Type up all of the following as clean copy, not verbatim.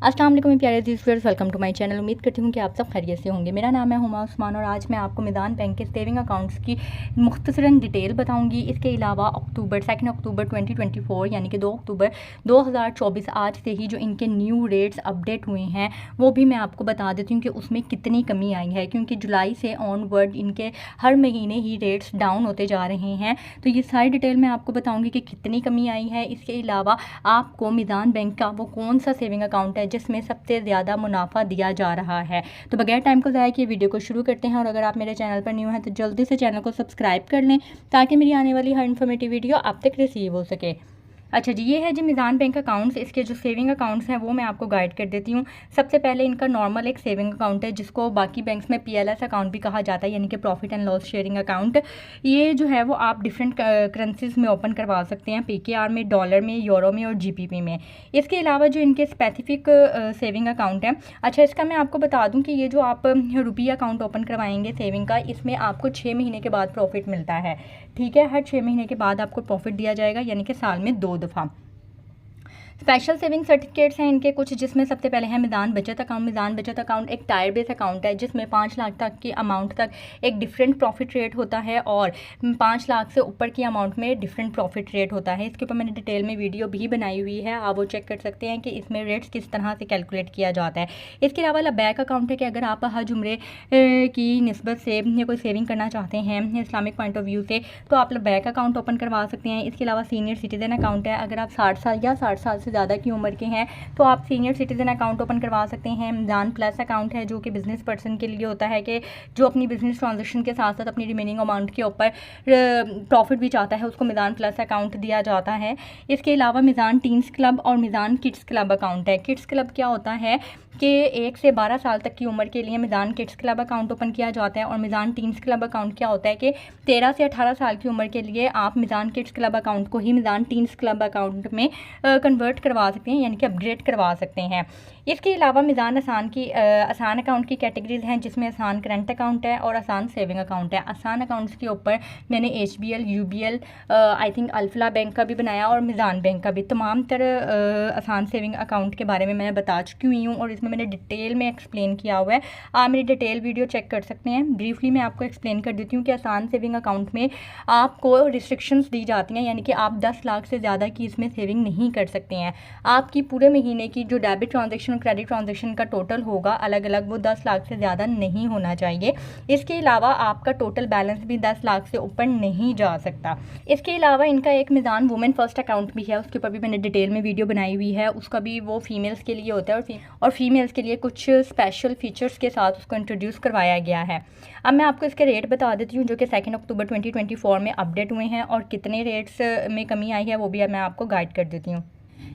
अस्सलाम वालेकुम प्यारे viewers, welcome to my channel. उम्मीद करती हूँ कि आप सब खैरियत से होंगे। मेरा नाम है हुमा उस्मान और आज मैं आपको मिज़ान बैंक के सेविंग अकाउंट्स की मुख्तसरन डिटेल बताऊंगी। इसके अलावा 2 अक्टूबर 2024 यानी कि 2 अक्टूबर 2024 आज से ही जो इनके न्यू रेट्स अपडेट हुए हैं वो भी मैं आपको बता देती हूँ कि उसमें कितनी कमी आई है, क्योंकि जुलाई से ऑनवर्ड इनके हर महीने ही रेट्स डाउन होते जा रहे हैं। तो ये सारी डिटेल मैं आपको बताऊँगी कि कितनी कमी आई है। इसके अलावा आपको मिज़ान बैंक का वो कौन सा सेविंग अकाउंट है जिसमें सबसे ज़्यादा मुनाफा दिया जा रहा है। तो बगैर टाइम को ज़ाया किए वीडियो को शुरू करते हैं। और अगर आप मेरे चैनल पर न्यू हैं तो जल्दी से चैनल को सब्सक्राइब कर लें ताकि मेरी आने वाली हर इन्फॉर्मेटिव वीडियो आप तक रिसीव हो सके। अच्छा जी, ये है जी मिज़ान बैंक अकाउंट्स। इसके जो सेविंग अकाउंट्स हैं वो मैं आपको गाइड कर देती हूँ। सबसे पहले इनका नॉर्मल एक सेविंग अकाउंट है जिसको बाकी बैंक्स में PLS अकाउंट भी कहा जाता है, यानी कि profit and loss sharing account. ये जो है वो आप डिफरेंट करेंसीज में ओपन करवा सकते हैं, PKR में, डॉलर में, यूरो में और GBP में। इसके अलावा जो इनके स्पेसिफिक सेविंग अकाउंट है, अच्छा इसका मैं आपको बता दूँ कि ये जो आप रुपी अकाउंट ओपन करवाएंगे सेविंग का, इसमें आपको 6 महीने के बाद प्रॉफिट मिलता है। ठीक है, हर 6 महीने के बाद आपको प्रॉफिट दिया जाएगा, यानी कि साल में 2 दफ़ा। स्पेशल सेविंग सर्टिफिकेट्स हैं इनके कुछ, जिसमें सबसे पहले है मिज़ान बचत अकाउंट। मिज़ान बचत अकाउंट एक टायर बेस अकाउंट है जिसमें 5 लाख तक की अमाउंट तक एक डिफरेंट प्रॉफिट रेट होता है और 5 लाख से ऊपर की अमाउंट में डिफरेंट प्रॉफिट रेट होता है। इसके ऊपर मैंने डिटेल में वीडियो भी बनाई हुई है, आप वो चेक कर सकते हैं कि इसमें रेट्स किस तरह से कैलकुलेट किया जाता है। इसके अलावा लबैक अकाउंट है कि अगर आप हज उम्रे की निस्बत से कोई सेविंग करना चाहते हैं इस्लामिक पॉइंट ऑफ व्यू से तो आप लबैक अकाउंट ओपन करवा सकते हैं। इसके अलावा सीनियर सिटीजन अकाउंट है, अगर आप 60 साल या 60 साल से ज़्यादा की उम्र के हैं तो आप सीनियर सिटीजन अकाउंट ओपन करवा सकते हैं। मिज़ान प्लस अकाउंट है जो कि बिजनेस पर्सन के लिए होता है कि जो अपनी बिजनेस ट्रांजेक्शन के साथ साथ अपनी रिमेनिंग अमाउंट के ऊपर प्रॉफिट भी चाहता है, उसको मिज़ान प्लस अकाउंट दिया जाता है। इसके अलावा मिज़ान टीन्स क्लब और मिज़ान किड्स क्लब अकाउंट है। किड्स क्लब क्या होता है कि 1 से 12 साल तक की उम्र के लिए Meezan kids club account open किया जाता है और मिज़ान टीन्स क्लब अकाउंट क्या होता है कि 13 से 18 साल की उम्र के लिए आप मिज़ान किड्स क्लब अकाउंट को ही मिज़ान टीन्स क्लब अकाउंट में कन्वर्ट करवा सकते हैं, यानी कि अपग्रेड करवा सकते हैं। इसके अलावा मिज़ान आसान अकाउंट की कैटेगरीज हैं जिसमें आसान करंट अकाउंट है और आसान सेविंग अकाउंट है। आसान अकाउंट्स के ऊपर मैंने HBL, UBL, I think Alfalah bank का भी बनाया और मिज़ान बैंक का भी। तमाम तरह आसान सेविंग अकाउंट के बारे में मैं बता चुकी हुई हूँ और इसमें मैंने डिटेल में एक्सप्लेन किया हुआ है, आप मेरी डिटेल वीडियो चेक कर सकते हैं। ब्रीफली मैं आपको एक्सप्लेन कर देती हूँ कि आसान सेविंग अकाउंट में आपको रिस्ट्रिक्शंस दी जाती हैं, यानी कि आप 10 लाख से ज़्यादा की इसमें सेविंग नहीं कर सकते हैं। आपकी पूरे महीने की जो डेबिट ट्रांजैक्शन और क्रेडिट ट्रांजैक्शन का टोटल होगा अलग अलग, वो 10 लाख से ज़्यादा नहीं होना चाहिए। इसके अलावा आपका टोटल बैलेंस भी 10 लाख से ऊपर नहीं जा सकता। इसके अलावा इनका एक मिज़ान वुमेन फर्स्ट अकाउंट भी है, उसके ऊपर भी मैंने डिटेल में वीडियो बनाई हुई है। उसका भी वो फीमेल्स के लिए होता है और फीमेल्स के लिए कुछ स्पेशल फीचर्स के साथ उसको इंट्रोड्यूस करवाया गया है। अब मैं आपको इसके रेट बता देती हूँ जो कि 2 अक्टूबर 2024 में अपडेट हुए हैं और कितने रेट्स में कमी आई है वो भी मैं आपको गाइड कर देती हूँ।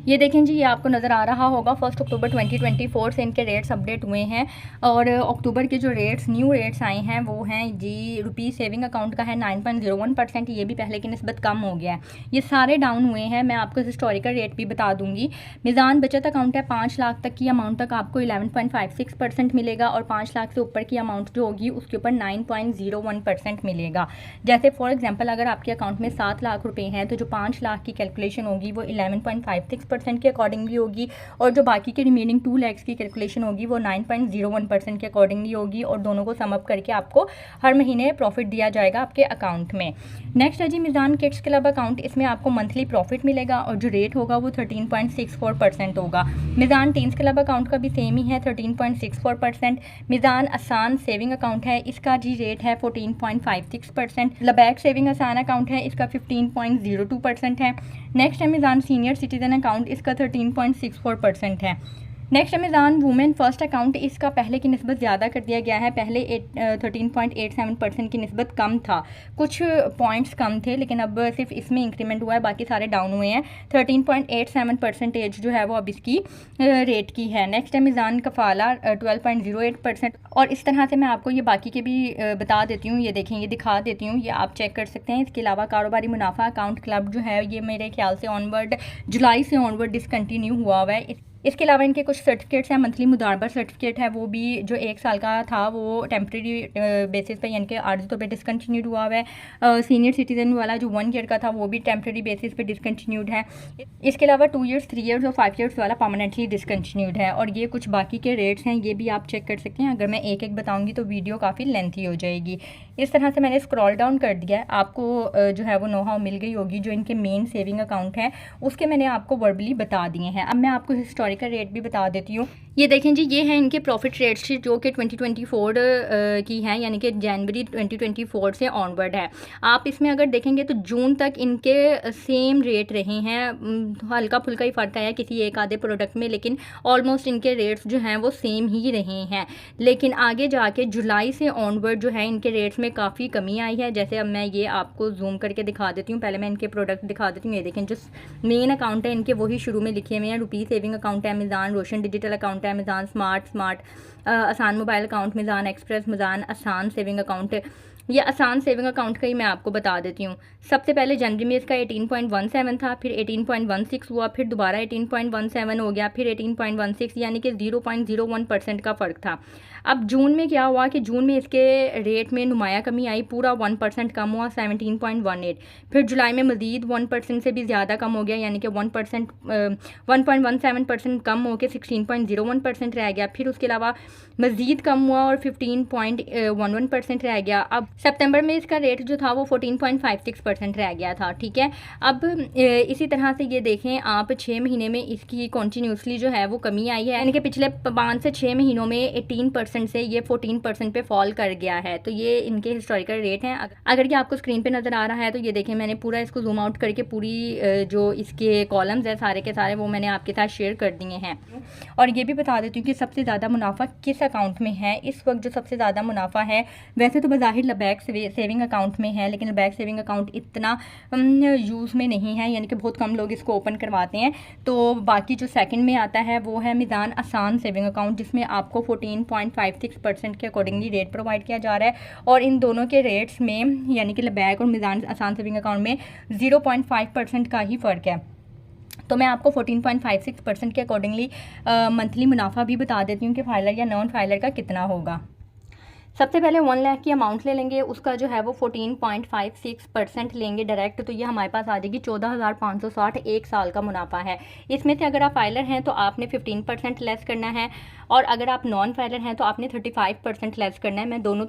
ये देखें जी, ये आपको नज़र आ रहा होगा 1 अक्टूबर 2024 से इनके रेट्स अपडेट हुए हैं और अक्टूबर के जो रेट्स न्यू रेट्स आए हैं वो हैं जी, रुपी सेविंग अकाउंट का है 9.01%, ये भी पहले की निस्बत कम हो गया है। ये सारे डाउन हुए हैं। मैं आपको हिस्टोरिकल रेट भी बता दूंगी। मिज़ान बचत अकाउंट है, 5 लाख तक की अमाउंट तक आपको 11.56% मिलेगा और 5 लाख से ऊपर की अमाउंट जो होगी उसके ऊपर 9.01% मिलेगा। जैसे फॉर एग्जाम्पल अगर आपके अकाउंट में 7 लाख रुपये हैं तो जो 5 लाख की कैलकुलेशन होगी वो 11.56% के अकॉर्डिंगली होगी और जो बाकी के रिमेनिंग 2 लाख की कैलकुलेशन होगी वो 9.01% के अकॉर्डिंगली होगी और दोनों को सम अप करके आपको हर महीने प्रॉफिट दिया जाएगा आपके अकाउंट में। नेक्स्ट है जी मिज़ान किड्स क्लब अकाउंट। इसमें आपको मंथली प्रॉफिट मिलेगा और जो रेट होगा वो 13.64% होगा। मिज़ान टीन्स क्लब अकाउंट का भी सेम ही है, 13.64%। मिज़ान आसान सेविंग अकाउंट है, इसका जी रेट है 14.56%। लबैक सेविंग आसान अकाउंट है, इसका 15.02% है। नेक्स्ट है मिज़ान सीनियर सिटीजन अकाउंट, इसका 13.64% है। नेक्स्ट है मिज़ान वुमेन फर्स्ट अकाउंट, इसका पहले की निस्बत ज़्यादा कर दिया गया है। पहले 13.87% की निस्बत कम था, कुछ पॉइंट्स कम थे, लेकिन अब सिर्फ इसमें इंक्रीमेंट हुआ है, बाकी सारे डाउन हुए हैं। 13.87% जो है वो अब इसकी रेट की है। नेक्स्ट है मिज़ान कफ़ाला 12.08% और इस तरह से मैं आपको ये बाकी के भी बता देती हूँ। ये देखें, ये दिखा देती हूँ, ये आप चेक कर सकते हैं। इसके अलावा कारोबारी मुनाफा अकाउंट क्लब जो है ये मेरे ख्याल से ऑनवर्ड जुलाई से ऑनवर्ड डिसकंटिन्यू हुआ है। इसके अलावा इनके कुछ सर्टिफिकेट्स हैं। मंथली मुदारबा सर्टिफिकेट है, वो भी जो 1 साल का था वो टेम्प्रेरी बेसिस पे यानी कि आर्जी तौर पे डिसकंटिन्यूड हुआ है। सीनियर सिटीज़न वाला जो 1 ईयर का था वो भी टेम्प्रेरी बेसिस पे डिसकंटिन्यूड है। इसके अलावा 2 ईयर्स, 3 ईयर्स और 5 ईयर्स वाला परमानेंटली डिसकंटिन्यूड है। और ये कुछ बाकी के रेट्स हैं, ये भी आप चेक कर सकते हैं। अगर मैं एक एक बताऊँगी तो वीडियो काफ़ी लेंथी हो जाएगी। इस तरह से मैंने स्क्रॉल डाउन कर दिया है, आपको जो है वो नो हाउ मिल गई होगी। जो इनके मेन सेविंग अकाउंट है उसके मैंने आपको वर्बली बता दिए हैं। अब मैं आपको हिस्टोरिकल रेट भी बता देती हूँ। ये देखें जी, ये हैं इनके प्रॉफिट रेट्स जो कि 2024 की हैं, यानी कि जनवरी 2024 से ऑनवर्ड है। आप इसमें अगर देखेंगे तो जून तक इनके सेम रेट रहे हैं। हल्का फुल्का ही फ़र्क आया किसी एक आधे प्रोडक्ट में, लेकिन ऑलमोस्ट इनके रेट्स जो हैं वो सेम ही रहे हैं। लेकिन आगे जाके जुलाई से ऑनवर्ड जो है इनके रेट्स में काफ़ी कमी आई है। जैसे अब मैं ये आपको जूम करके दिखा देती हूँ। पहले मैं इनके प्रोडक्ट दिखा देती हूँ। ये देखें, जो मेन अकाउंट है इनके वही शुरू में लिखे हुए हैं। रुपी सेविंग अकाउंट है अमेज़ान, रोशन डिजिटल अकाउंट है अमेज़ान, स्मार्ट आसान mobile account Meezan express, Meezan आसान सेविंग अकाउंट। ये आसान सेविंग अकाउंट का ही मैं आपको बता देती हूँ। सबसे पहले जनवरी में इसका 18.17 था, फिर 18.16 हुआ, फिर दोबारा 18.17 हो गया, फिर 18.16, यानी कि 0.01% का फ़र्क था। अब जून में क्या हुआ कि जून में इसके रेट में नुमाया कमी आई, पूरा 1% कम हुआ, 17.18। फिर जुलाई में मज़ीद 1% से भी ज़्यादा कम हो गया, यानी कि 1.17% कम हो के 16.01% रह गया। फिर उसके अलावा मज़ीद कम हुआ और 15.11% रह गया। अब सितंबर में इसका रेट जो था वो 14.56% रह गया था। ठीक है, अब इसी तरह से ये देखें आप 6 महीने में इसकी कॉन्टीन्यूसली जो है वो कमी आई है, यानी कि पिछले 5 से 6 महीनों में 18% से ये 14% पे फॉल कर गया है। तो ये इनके हिस्टोरिकल रेट हैं। अगर ये आपको स्क्रीन पे नज़र आ रहा है तो ये देखें, मैंने पूरा इसको जूम आउट करके पूरी जो इसके कॉलम्स हैं सारे के सारे वो मैंने आपके साथ शेयर कर दिए हैं। और ये भी बता देती हूँ कि सबसे ज़्यादा मुनाफा किस अकाउंट में है इस वक्त। जो सबसे ज़्यादा मुनाफा है, वैसे तो बज़ाहिर लबैक सेविंग अकाउंट में है, लेकिन लबैक सेविंग अकाउंट इतना यूज़ में नहीं है, यानी कि बहुत कम लोग इसको ओपन करवाते हैं। तो बाकी जो सेकंड में आता है वो है मिज़ान आसान सेविंग अकाउंट, जिसमें आपको 14.56% के अकॉर्डिंगली रेट प्रोवाइड किया जा रहा है। और इन दोनों के रेट्स में, यानी कि लबैक और मिज़ान आसान सेविंग अकाउंट में 0.5% का ही फ़र्क है। तो मैं आपको 14.56% के अकॉर्डिंगली मंथली मुनाफा भी बता देती हूँ कि फाइलर या नॉन फाइलर का कितना होगा। सबसे पहले 1 लाख की अमाउंट ले लेंगे, उसका जो है वो 14.56% लेंगे डायरेक्ट, तो ये हमारे पास आ जाएगी 14,560 एक साल का मुनाफा है। इसमें से अगर आप फाइलर हैं तो आपने 15% लेस करना है, और अगर आप नॉन फाइलर हैं तो आपने 35% लेस करना है। मैं दोनों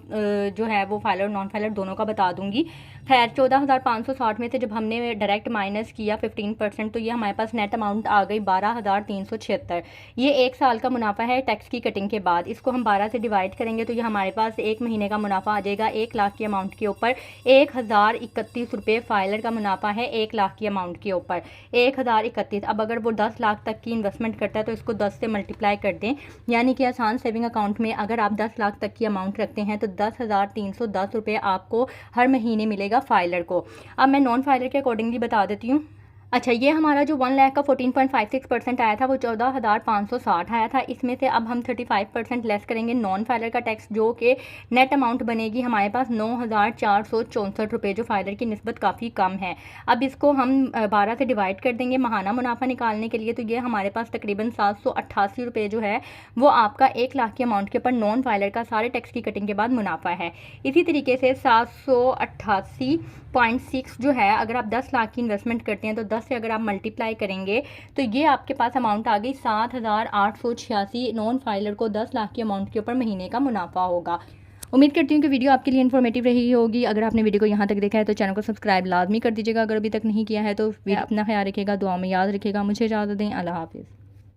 जो है वो फाइलर और नॉन फाइलर दोनों का बता दूंगी। खैर, 14,560 में से जब हमने डायरेक्ट माइनस किया 15%, तो ये हमारे पास नेट अमाउंट आ गई 12,376। ये एक साल का मुनाफा है टैक्स की कटिंग के बाद। इसको हम 12 से डिवाइड करेंगे तो ये हमारे पास एक महीने का मुनाफा आ जाएगा 1 लाख की अमाउंट के ऊपर 1031 रुपये फाइलर का मुनाफा है 1 लाख की अमाउंट के ऊपर 1031। अब अगर वो 10 लाख तक की इन्वेस्टमेंट करता है तो इसको 10 से मल्टीप्लाई कर दें, यानी कि आसान सेविंग अकाउंट में अगर आप 10 लाख तक की अमाउंट रखते हैं तो 10,310 रुपये आपको हर महीने मिलेगा फाइलर को। अब मैं नॉन फाइलर के अकॉर्डिंगली बता देती हूँ। अच्छा, ये हमारा जो 1 लाख का 14.56% आया था वो 14,560 आया था। इसमें से अब हम 35% लेस करेंगे नॉन फाइलर का टैक्स, जो कि नेट अमाउंट बनेगी हमारे पास 9,464 रुपये, जो फाइलर की निस्बत काफ़ी कम है। अब इसको हम 12 से डिवाइड कर देंगे महाना मुनाफा निकालने के लिए, तो ये हमारे पास तकरीबन 788 रुपये जो है वो आपका 1 लाख की अमाउंट के ऊपर नॉन फाइलर का सारे टैक्स की कटिंग के बाद मुनाफा है। इसी तरीके से 788.6 जो है, अगर आप 10 लाख की इन्वेस्टमेंट करते हैं तो 10 से अगर आप मल्टीप्लाई करेंगे तो ये आपके पास अमाउंट आ गई 7,886। नॉन फाइलर को 10 लाख की अमाउंट के ऊपर महीने का मुनाफा होगा। उम्मीद करती हूँ कि वीडियो आपके लिए इन्फॉर्मेटिव रही होगी। अगर आपने वीडियो को यहाँ तक देखा है तो चैनल को सब्सक्राइब लाजमी कर दीजिएगा अगर अभी तक नहीं किया है तो। अपना ख्याल रखिएगा, दुआ में याद रखिएगा। मुझे इजाज़त दें, अल्लाह हाफिज़।